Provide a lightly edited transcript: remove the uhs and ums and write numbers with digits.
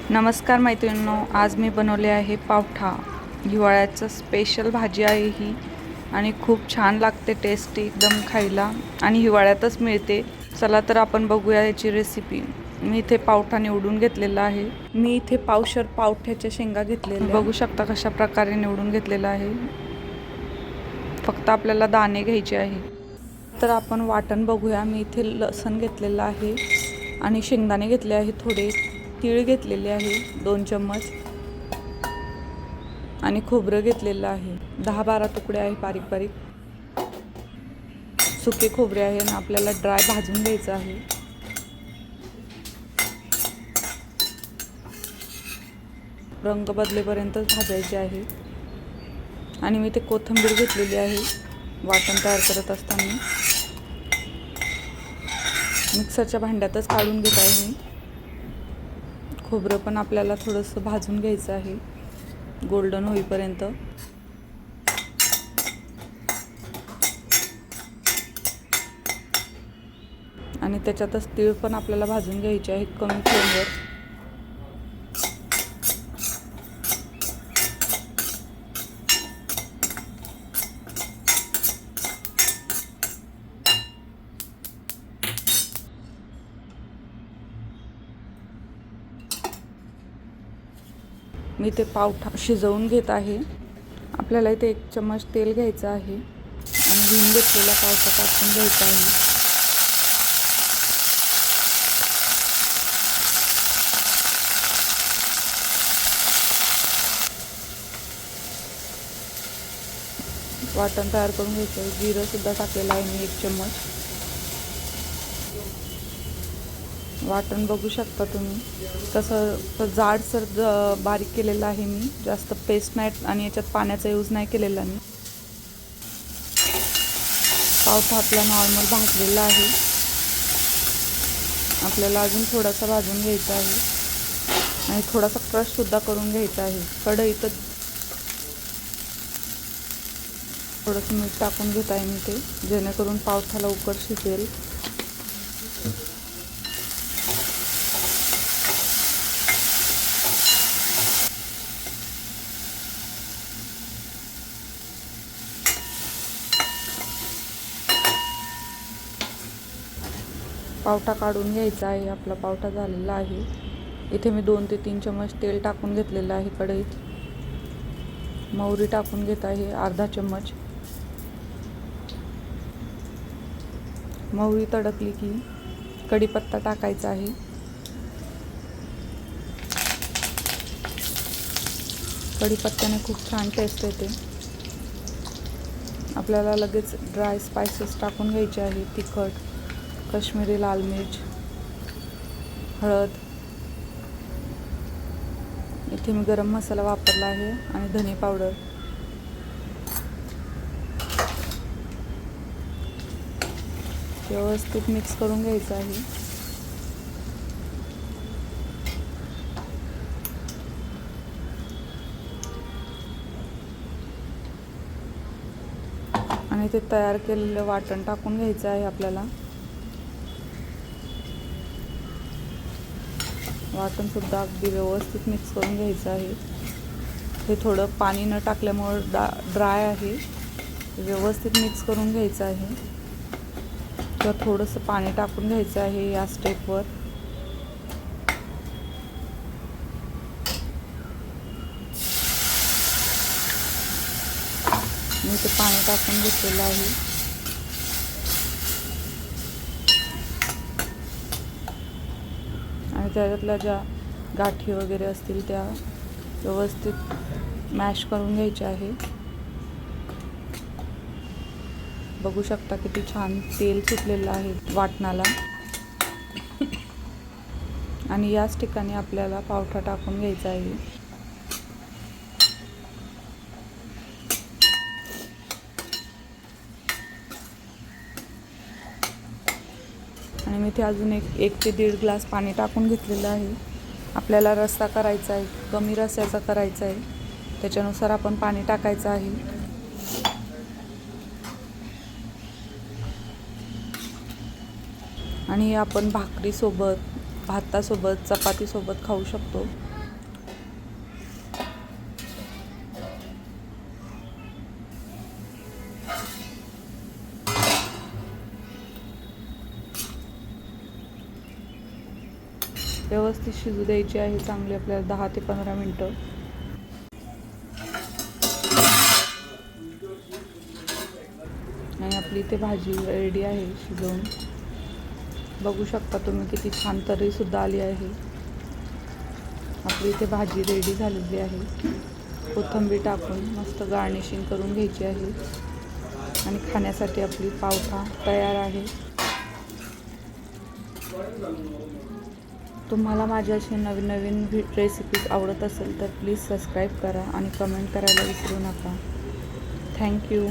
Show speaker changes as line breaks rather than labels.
नमस्कार मैत्रिणींनो, आज मी बनवले आहे पावठा. हिवाळ्याचं स्पेशल भाजी आहे ही आणि खूप छान लागते, टेस्टी एकदम खायला आणि हिवाळ्यातच मिळते. चला तर आपण बघूया याची रेसिपी. मी इथे पावठा निवडून घेतलेला आहे. मी इथे पावशर पावठ्याच्या शेंगा घेतलेल्या, बघू शकता कशा प्रकारे निवडून घेतलेला आहे. फक्त आपल्याला दाणे घ्यायचे आहे. तर आपण वाटण बघूया. मी इथे लसण घेतलेलं आहे आणि शेंगदाणे घेतले आहे, थोडे तीळ घेतलेले आहे 2 चम्मच आणि खोबरं घेतलेलं आहे 10-12 तुकडे आहे बारीक बारीक. सुके खोबरे आहे आणि आपल्याला ड्राय भाजून घ्यायचं आहे. रंग बदलेपर्यंत भाजायचे आहे. आणि मी ते कोथिंबीर घेतलेली आहे वाटण तयार करत असताना. मिक्सरच्या भांड्यातच काढून घेत आहे मी. खोबरं पण आपल्याला थोडंसं भाजून घ्यायचं आहे गोल्डन होईपर्यंत. आणि त्याच्यातच तीळ पण आपल्याला भाजून घ्यायचे आहेत कमी फ्लेमवर. मी ते पावठा शिजवून घेत आहे. आपल्याला इथे 1 चम्मच तेल घ्यायचं आहे आणि धुवून घेतलेला पावठा टाकून घ्यायचा आहे. वाटण तयार करून घ्यायचं आहे. जिरं सुद्धा टाकलेलं आहे मी 1 चम्मच. वाटण बघू शकता तुम्ही तसं जाडसर बारीक केलेलं आहे मी, जास्त पेस्ट नाही आणि याच्यात पाण्याचा यूज नाही केलेला मी. पावठा आपला नॉर्मल भाजलेला आहे. आपल्याला अजून थोडासा भाजून घ्यायचा आहे आणि थोडासा क्रश सुद्धा करून घ्यायचा आहे. कढईत थोडंसं मीठ टाकून घेत आहे मी ते, जेणेकरून पावठा लवकर शिजेल. पावठा काढून घ्यायचा आहे. आपला पावठा झालेला आहे. इथे मी 2 ते 3 चम्मच तेल टाकून घेतलेलं आहे कढईत. मोहरी टाकून घेत आहे अर्धा चम्मच. मोहरी तडकली की कढीपत्ता टाकायचा आहे. कढीपत्त्याने खूप छान टेस्ट येते. आपल्याला लगेच ड्राय स्पाइसेस टाकून घ्यायचे आहे. तिखट, काश्मीरी लाल मिर्च, हळद. इथे मी गरम मसाला वापरला आहे आणि धने पावडर. व्यवस्थित मिक्स करून घ्यायचं आहे. आणि ते तयार केलेलं वाटण टाकून घ्यायचं आहे आपल्याला. वाटण सुद्धा अगदी व्यवस्थित मिक्स करून घ्यायचं आहे. हे थोडं पाणी न टाकल्यामुळे ड्राय आहे. व्यवस्थित मिक्स करून घ्यायचं आहे. किंवा थोडंसं पाणी टाकून घ्यायचं आहे या स्टेपवर. मी ते पाणी टाकून घेतलेलं आहे. आणि त्याच्यातल्या ज्या गाठी वगैरे असतील त्या व्यवस्थित मॅश करून घ्यायच्या आहे. बघू शकता किती छान तेल सुटलेलं आहे वाटणाला. आणि याच ठिकाणी आपल्याला पावठा टाकून घ्यायचा आहे. आणि मी ते अजून 1 ते 1.5 ग्लास पाणी टाकून घेतलेलं आहे. आपल्याला रस्सा करायचा आहे, कमी रस्स्याचा करायचा आहे, त्याच्यानुसार आपण पाणी टाकायचं आहे. आणि आपण भाकरीसोबत, भातासोबत, चपातीसोबत खाऊ शकतो. व्यवस्थित शिजू द्यायची आहे चांगली आपल्याला 10 ते 15 मिनटं. आणि आपली इथे भाजी रेडी आहे शिजवून. बघू शकता तुम्ही किती छान तर्रीसुद्धा आली आहे. आपली इथे भाजी रेडी झालेली आहे. कोथिंबीर टाकून मस्त गार्निशिंग करून घ्यायची आहे आणि खाण्यासाठी आपली पावटा तयार आहे. तुम्हाला माझ्या असे नवीन नवीन रेसिपीज आवडत असेल तर प्लीज सबस्क्राईब करा आणि कमेंट करायला विसरू नका. थँक्यू.